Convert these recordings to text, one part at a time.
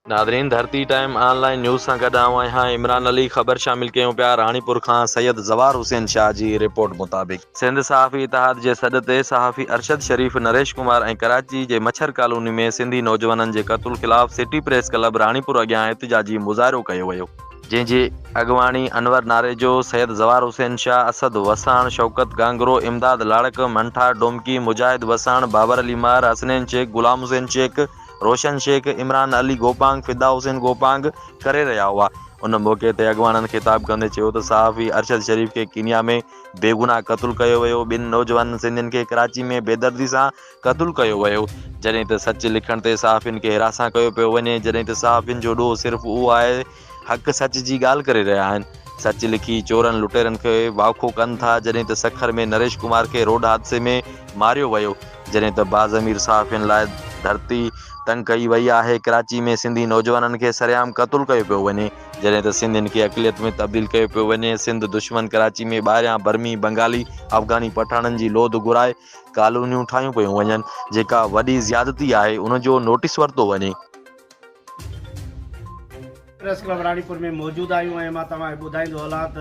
Nadreen धरती time online news सां गॾु आहियां इमरान अली। ख़बर शामिल कयूं पिया राणीपुर खां सैयद ज़वार हुसैन शाह जी रिपोर्ट मुताबिक़ सिंध सहाफ़ी इतिहाद जे सॾ ते सहाफ़ी अरशद शरीफ़, नरेश कुमार ऐं कराची जे मच्छर कॉलोनी में सिंधी नौजवाननि जे क़त्ल ख़िलाफ़ सिटी प्रेस क्लब राणीपुर अॻियां एहतिजाजी मुज़ाहिरो कयो वियो, जंहिंजी अॻवानी अनवर नारेजो, सैयद ज़वार हुसैन शाह, असद वसाण, शौकत गांगरो, इमदाद लाड़क, मंठा डोमकी, मुजाहिद वसाण, बाबर अली मार, हसनैन शेख, गुलाम हुसैन शेख, रोशन शेख, इमरान अली गोपांग, फिदा हुसैन गोपांग करे रहिया हुआ। उन मौक़े ते अॻवाननि ख़िताब कंदे चयो त सहाफ़ी अरशद शरीफ़ खे कीनिया में बेगुनाह क़त्ल कयो वियो। ॿिनि नौजवाननि सिंधियुनि खे कराची में बेदर्दी सां क़त्ल कयो वियो, जॾहिं त सच लिखण ते सहाफ़ियुनि खे हिरासां कयो पियो वञे, जॾहिं त सहाफ़ियुनि जो ॾोह सिर्फ़ु उहो आहे हक़ सच जी ॻाल्हि करे रहिया आहिनि। सच लिखी चोरनि लुटेरनि खे वाखो कनि था, जॾहिं त सखर में नरेश कुमार खे रोड हादसे में मारियो वियो, जॾहिं त बाज़मीर सहाफ़ियुनि लाइ धरती तंग कई वई आहे। कराची में सिंधी नौजवाननि खे सरेआम क़त्ल कयो पियो वञे, जॾहिं त सिंधियुनि खे अक़लियत में तब्दील कयो पियो वञे। सिंध दुश्मन कराची में ॿाहिरियां बर्मी, बंगाली, अफ़गानी पठाणनि जी लोध घुराए कॉलोनियूं ठाहियूं पियूं वञनि, जेका वॾी ज़्यादती आहे, उनजो नोटिस वरितो वञे। प्रेस क्लब राणीपुर में मौजूद आहियूं ऐं मां तव्हांखे ॿुधाईंदो हलां त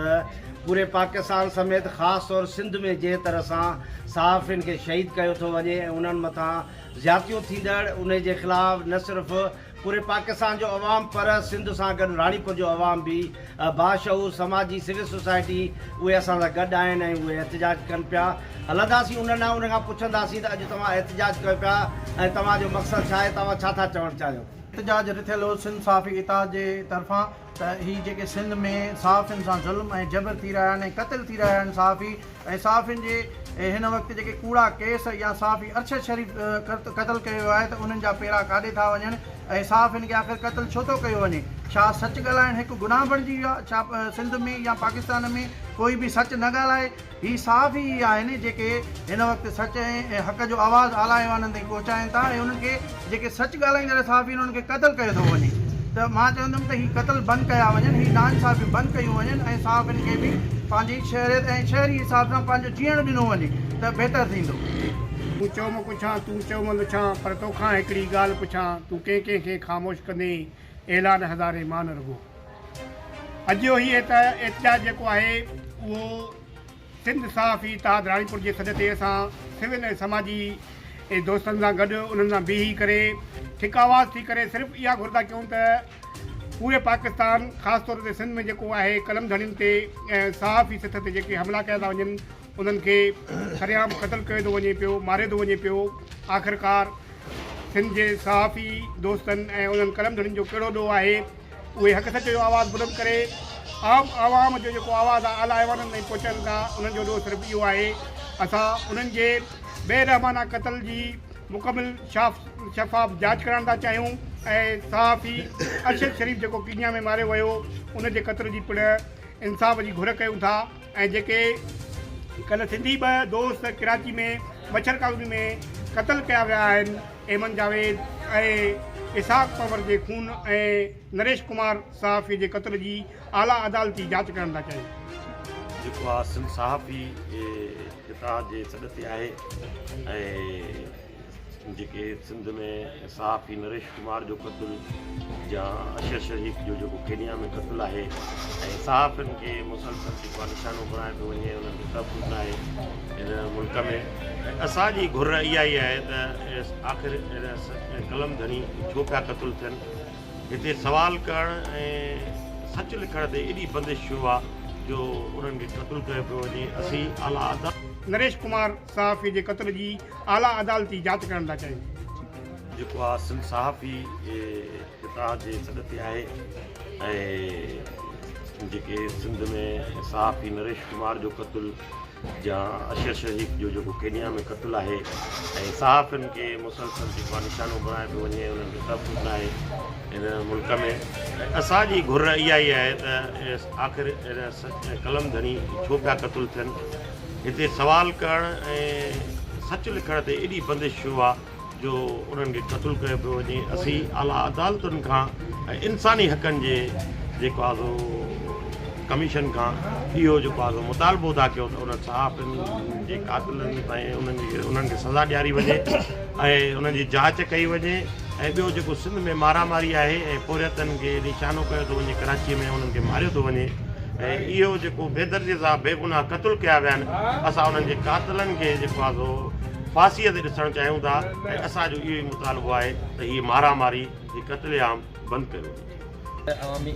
पूरे पाकिस्तान समेत ख़ासि तौर सिंध में जंहिं तरह सां सहाफ़ियुनि खे शहीद कयो थो वञे ऐं उन्हनि मथां ज़्यादतियूं थींदड़, उन जे ख़िलाफ़ न सिर्फ़ु पूरे पाकिस्तान जो अवाम पर सिंध सां गॾु राणीपुर जो अवाम बि बाशऊर समाजी सिविल सोसाइटी उहे असां सां गॾु आहिनि ऐं उहे एहतिजाज कनि पिया। हलंदासीं उन खां पुछंदासीं त अॼु तव्हां एहतिजाज कयो पिया ऐं तव्हांजो मक़सदु छा आहे, तव्हां छा था चवणु चाहियो? एहतिजाज रिथियल हो सिंध सहाफ़ी इतिहाद जे तरफ़ां त हीअ जेके सिंध में सहाफ़ियुनि सां ज़ुल्म ऐं जबर थी रहिया आहिनि ऐं क़त्ल थी रहिया आहिनि सहाफ़ी ऐं सहाफ़ियुनि जे हिन वक़्तु जेके कूड़ा केस या सहाफ़ी अरशद शरीफ़ क़त्ल कयो आहे त उन्हनि जा पेरा काॾे था वञनि ऐं सहाफ़ियुनि खे आख़िर क़त्ल छो थो कयो वञे? छा सच ॻाल्हाइणु हिकु गुनाह बणिजी वियो आहे? छा सिंध में या पाकिस्तान में कोई बि सच न ॻाल्हाए? हीअ सहाफ़ी ई आहिनि जेके हिन वक़्तु सच ऐं हक़ जो आवाज़ु आला ऐवाननि ताईं पहुचाइनि था ऐं उन्हनि खे जेके सच ॻाल्हाईंदड़ सहाफ़ी आहिनि उन्हनि खे क़त्ल कयो थो वञे। त मां चवंदुमि त हीअ क़त्ल बंदि कया वञनि, हीअ नाइंसाफ़ी बंदि कयूं वञनि ऐं सहाफ़ियुनि खे बि पंहिंजी शहरियत ऐं शहरी हिसाब सां पंहिंजो जीअण ॾिनो वञे त बहितरु थींदो। तूं चओ मां पुछां, तूं चओ मां पुछां, पर तोखां हिकिड़ी ॻाल्हि पुछां, तूं कंहिंखे ख़ामोश कंदे ऐलान हज़ारे मां न रुॻो। अॼु जो हीअ एहतिजाज जेको आहे उहो सिंध सहाफ़ी इतिहाद राणीपुर जे सॾ ते असां सिविल ऐं समाजी दोस्तनि सां गॾु उन्हनि सां बीही करे ठिक आवाज़ थी करे सिर्फ़ु इहा घुर था कयूं त पूरे पाकिस्तान ख़ासि तौर ते सिंध में जेको आहे कलम धड़ियुनि ते ऐं सहाफ़ी सिथ ते जेके हमला कया था वञनि उन्हनि खे सरेआम क़त्ल कयो थो वञे पियो, मारे थो वञे पियो। आख़िरकार सिंध जे सहाफ़ी दोस्तनि ऐं उन्हनि कलम धड़ियुनि जो कहिड़ो ॾोह आहे, उहे हक़ सच जो आवाज़ु बुलंद करे आम आवाम जो जेको आवाज़ु आहे आला ऐवाननि ताईं पहुचनि था। उन्हनि जो ॾोह सिर्फ़ु इहो आहे, असां उन्हनि जे बेरहमाना क़त्ल जी मुकमिल शफ़ाफ़ जांच कराइण था चाहियूं ऐं सहाफ़ी अरशद शरीफ़ जेको कीनिया में मारियो वियो उन जे क़त्ल जी पिण इंसाफ़ जी घुर कयूं था। ऐं जेके कल्ह सिंधी ॿ दोस्त कराची में मच्छर कॉलोनी में क़त्ल कया विया आहिनि, एमन जावेद ऐं इसाक पवर जे खून ऐं नरेश कुमार सहाफ़ी जे क़त्ल जी आला अदालती जांच करण था चाहियूं। जेको आहे सिंध सहाफ़ी इतिहाद जे सॾ ते आहे ऐं जेके सिंध में सहाफ़ी नरेश कुमार जो क़त्ल या अरशद शरीफ़ जो जेको केनिया में क़त्ल आहे ऐं सहाफ़ियुनि खे मुसलसल जेको आहे निशानो बणाए थो वञे, उन्हनि खे तहफ़्फ़ुज़ आहे हिन मुल्क में। असांजी घुर इहा ई आहे त आख़िर कलम धनी छो पिया क़त्ल थियनि, हिते सवाल करणु ऐं सच लिखण ते एॾी बंदिश छो आहे जो उन्हनि खे क़त्ल कयो पियो वञे। असीं आला अदालत नरेश कुमार सहाफ़ी जे क़त्ल जी आला अदालती जांच करण था चाहियूं। जेको आहे सिंध सहाफ़ी इतिहाद जे सॾ ते आहे ऐं जेके सिंध में सहाफ़ी नरेश कुमार जो क़त्ल या अरशद शरीफ़ जो जेको केनिया में क़त्ल आहे ऐं सहाफ़ियुनि खे मुसलसल जेको आहे निशानो बणाए थो वञे, उन्हनि खे तहफ़्फ़ुज़ आहे हिन मुल्क में। असांजी घुर इहा ई आहे त आख़िर कलम धनी छो पिया क़त्ल थियनि, हिते सवाल करणु ऐं सच लिखण ते एॾी बंदिश छो आहे जो उन्हनि खे क़त्ल कयो पियो वञे। असीं आला अदालतुनि खां ऐं इंसानी हक़नि जे जेको आहे कमीशन खां इहो जेको आहे मुतालबो था कयूं त उन सहाफ़ियुनि जे क़ातिलनि ताईं उन्हनि खे सज़ा ॾियारी वञे ऐं उन्हनि जी जांच कई वञे। ऐं ॿियो जेको सिंध में मारामारी आहे ऐं पोरियतनि खे निशानो कयो थो वञे, कराचीअ में उन्हनि खे मारियो थो वञे ऐं इहो जेको बेदर्दी सां बेगुनाह क़तलु कया विया आहिनि, असां उन्हनि जे क़ातिलनि खे जेको आहे सो फांसीअ ते ॾिसणु चाहियूं था ऐं असांजो इहो ई मुतालबो आहे त हीअ मारामारी हीअ क़त्लेआम बंदि कयो वञे। अवामी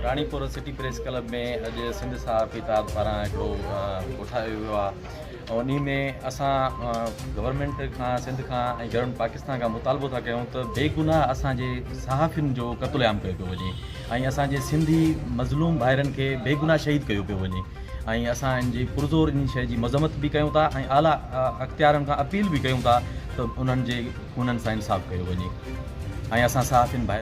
रानीपुर सिटी प्रेस क्लब में अॼु सिंध सहाफ़ी इताद पारां हिकिड़ो उठायो वियो आहे। उन में असां गवर्नमेंट खां सिंध खां ऐं गवर्नमेंट पाकिस्तान खां मुतालबो था कयूं त बेगुनाह असांजे सहाफ़ियुनि जो क़त्लेआम कयो पियो वञे ऐं असांजे सिंधी मज़लूम भाइरनि खे बेगुनाह शहीद कयो पियो वञे ऐं असां इन जी पुरज़ोर इन शइ जी मज़म्मत बि कयूं था ऐं आला अख़्तियारनि खां अपील बि कयूं था त उन्हनि जे खूननि सां इंसाफ़ कयो वञे ऐं असां सहाफ़ियुनि भाई